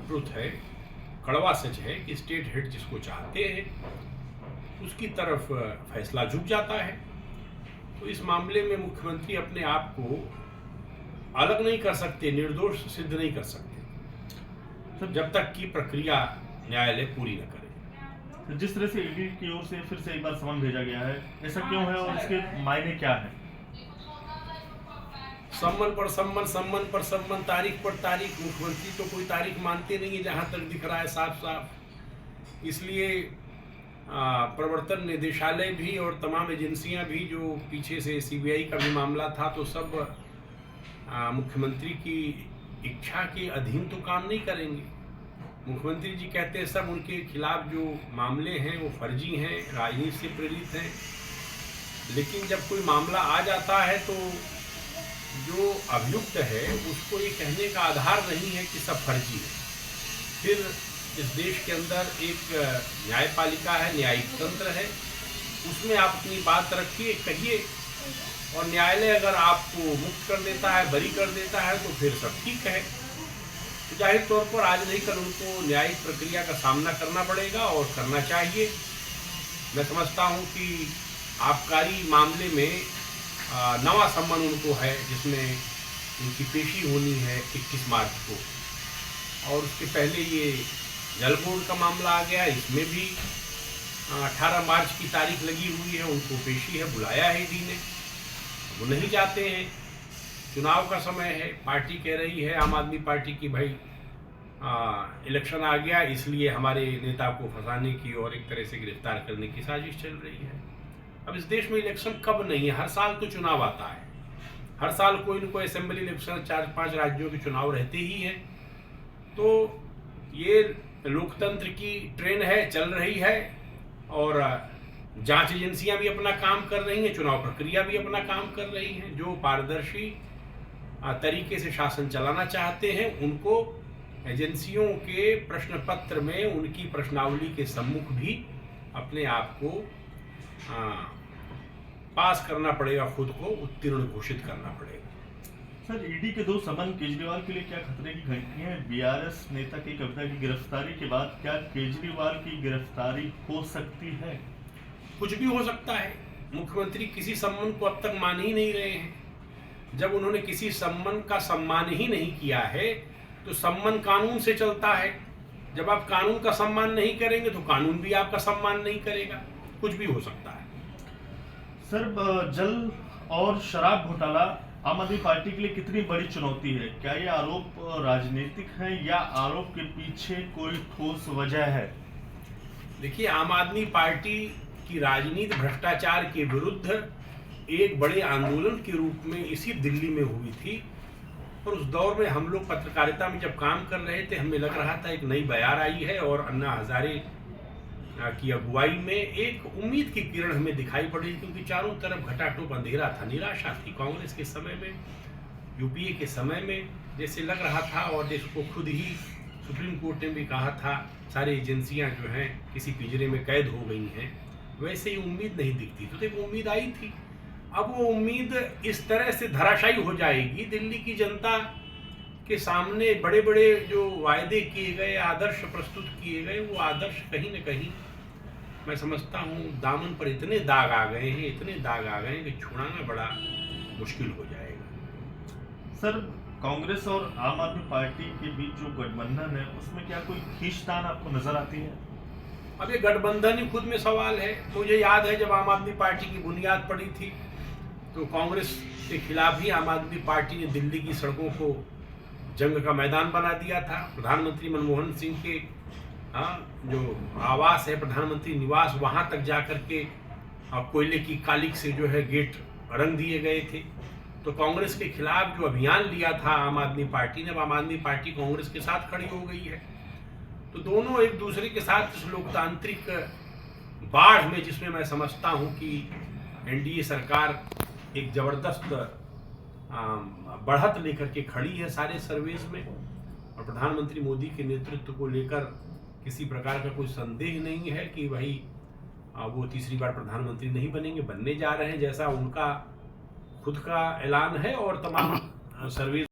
Truth है, कड़वा सच है कि स्टेट हेड जिसको चाहते हैं उसकी तरफ फैसला झुक जाता है। तो इस मामले में मुख्यमंत्री अपने आप को अलग नहीं कर सकते, निर्दोष सिद्ध नहीं कर सकते जब तक कि प्रक्रिया न्यायालय पूरी न करे। तो जिस तरह से ईडी की ओर से फिर से एक बार समन भेजा गया है, ऐसा क्यों है और इसके मायने क्या है? सम्मन पर सम्मन, सम्मन पर सम्मन, तारीख पर तारीख। मुख्यमंत्री तो कोई तारीख मानते नहीं है जहां तक दिख रहा है साफ साफ। इसलिए प्रवर्तन निदेशालय भी और तमाम एजेंसियां भी, जो पीछे से सीबीआई का भी मामला था, तो सब मुख्यमंत्री की इच्छा के अधीन तो काम नहीं करेंगे। मुख्यमंत्री जी कहते हैं सब उनके खिलाफ जो मामले हैं वो फर्जी हैं, राजनीति से प्रेरित हैं। लेकिन जब कोई मामला आ जाता है तो जो अभियुक्त है उसको ये कहने का आधार नहीं है कि सब फर्जी है। फिर इस देश के अंदर एक न्यायपालिका है, न्यायिक तंत्र है, उसमें आप अपनी बात रखिए, कहिए, और न्यायालय अगर आपको मुक्त कर देता है, बरी कर देता है, तो फिर सब ठीक है। तो जाहिर तौर पर आज नहीं कल उनको न्यायिक प्रक्रिया का सामना करना पड़ेगा और करना चाहिए। मैं समझता हूं कि आबकारी मामले में नवा सम्मन उनको है, जिसमें उनकी पेशी होनी है 21 मार्च को, और उसके पहले ये जल बोर्ड का मामला आ गया, इसमें भी 18 मार्च की तारीख लगी हुई है, उनको पेशी है, बुलाया है ईडी ने, वो नहीं जाते हैं। चुनाव का समय है, पार्टी कह रही है आम आदमी पार्टी की, भाई इलेक्शन आ गया इसलिए हमारे नेता को फंसाने की और एक तरह से गिरफ्तार करने की साजिश चल रही है। अब इस देश में इलेक्शन कब नहीं है, हर साल तो चुनाव आता है, हर साल कोई न कोई असेंबली इलेक्शन 4-5 राज्यों के चुनाव रहते ही हैं। तो ये लोकतंत्र की ट्रेन है, चल रही है, और जांच एजेंसियां भी अपना काम कर रही हैं, चुनाव प्रक्रिया भी अपना काम कर रही हैं। जो पारदर्शी तरीके से शासन चलाना चाहते हैं उनको एजेंसियों के प्रश्न पत्र में उनकी प्रश्नावली के सम्मुख भी अपने आप को पास करना पड़ेगा, खुद को उत्तीर्ण घोषित करना पड़ेगा। सर, ईडी के 2 समन केजरीवाल के लिए क्या खतरे की घंटी है? बीआरएस नेता की कविता की गिरफ्तारी के बाद क्या केजरीवाल की गिरफ्तारी हो सकती है? कुछ भी हो सकता है। मुख्यमंत्री किसी सम्मन को अब तक मान ही नहीं रहे हैं। जब उन्होंने किसी सम्मन का सम्मान ही नहीं किया है तो सम्मान कानून से चलता है। जब आप कानून का सम्मान नहीं करेंगे तो कानून भी आपका सम्मान नहीं करेगा। कुछ भी हो सकता है। सर, जल और शराब घोटाला आम आदमी पार्टी के लिए कितनी बड़ी चुनौती है? क्या ये आरोप राजनीतिक है या आरोप के पीछे कोई ठोस वजह है? देखिए, आम आदमी पार्टी की राजनीति भ्रष्टाचार के विरुद्ध एक बड़े आंदोलन के रूप में इसी दिल्ली में हुई थी, और उस दौर में हम लोग पत्रकारिता में जब काम कर रहे थे, हमें लग रहा था एक नई बयार आई है, और अन्ना हजारे की अगुवाई में एक उम्मीद की किरण हमें दिखाई पड़ी, क्योंकि चारों तरफ घटाटोप अंधेरा था, निराशा थी। कांग्रेस के समय में, यूपीए के समय में जैसे लग रहा था, और जिसको खुद ही सुप्रीम कोर्ट ने भी कहा था सारी एजेंसियां जो हैं किसी पिंजरे में कैद हो गई हैं, वैसे ही उम्मीद नहीं दिखती। तो एक उम्मीद आई थी, अब वो उम्मीद इस तरह से धराशायी हो जाएगी। दिल्ली की जनता के सामने बड़े बड़े जो वायदे किए गए, आदर्श प्रस्तुत किए गए, वो आदर्श कहीं न कहीं मैं समझता हूँ दामन पर इतने दाग आ गए हैं, इतने दाग आ गए हैं कि छुड़ाना बड़ा मुश्किल हो जाएगा। सर, कांग्रेस और आम आदमी पार्टी के बीच जो गठबंधन है उसमें क्या कोई खींचतान आपको नजर आती है? अब ये गठबंधन ही खुद में सवाल है। मुझे याद है जब आम आदमी पार्टी की बुनियाद पड़ी थी तो कांग्रेस के खिलाफ ही आम आदमी पार्टी ने दिल्ली की सड़कों को जंग का मैदान बना दिया था। प्रधानमंत्री मनमोहन सिंह के जो आवास है प्रधानमंत्री निवास, वहां तक जाकर के कोयले की कालिक से जो है गेट रंग दिए गए थे। तो कांग्रेस के खिलाफ जो अभियान लिया था आम आदमी पार्टी ने, अब आम आदमी पार्टी कांग्रेस के साथ खड़ी हो गई है। तो दोनों एक दूसरे के साथ इस लोकतांत्रिक बाढ़ में, जिसमें मैं समझता हूं कि एनडीए सरकार एक जबरदस्त बढ़त लेकर के खड़ी है सारे सर्वेज में, और प्रधानमंत्री मोदी के नेतृत्व को लेकर किसी प्रकार का कोई संदेह नहीं है कि भाई वो तीसरी बार प्रधानमंत्री नहीं बनेंगे, बनने जा रहे हैं, जैसा उनका खुद का ऐलान है और तमाम सर्वेज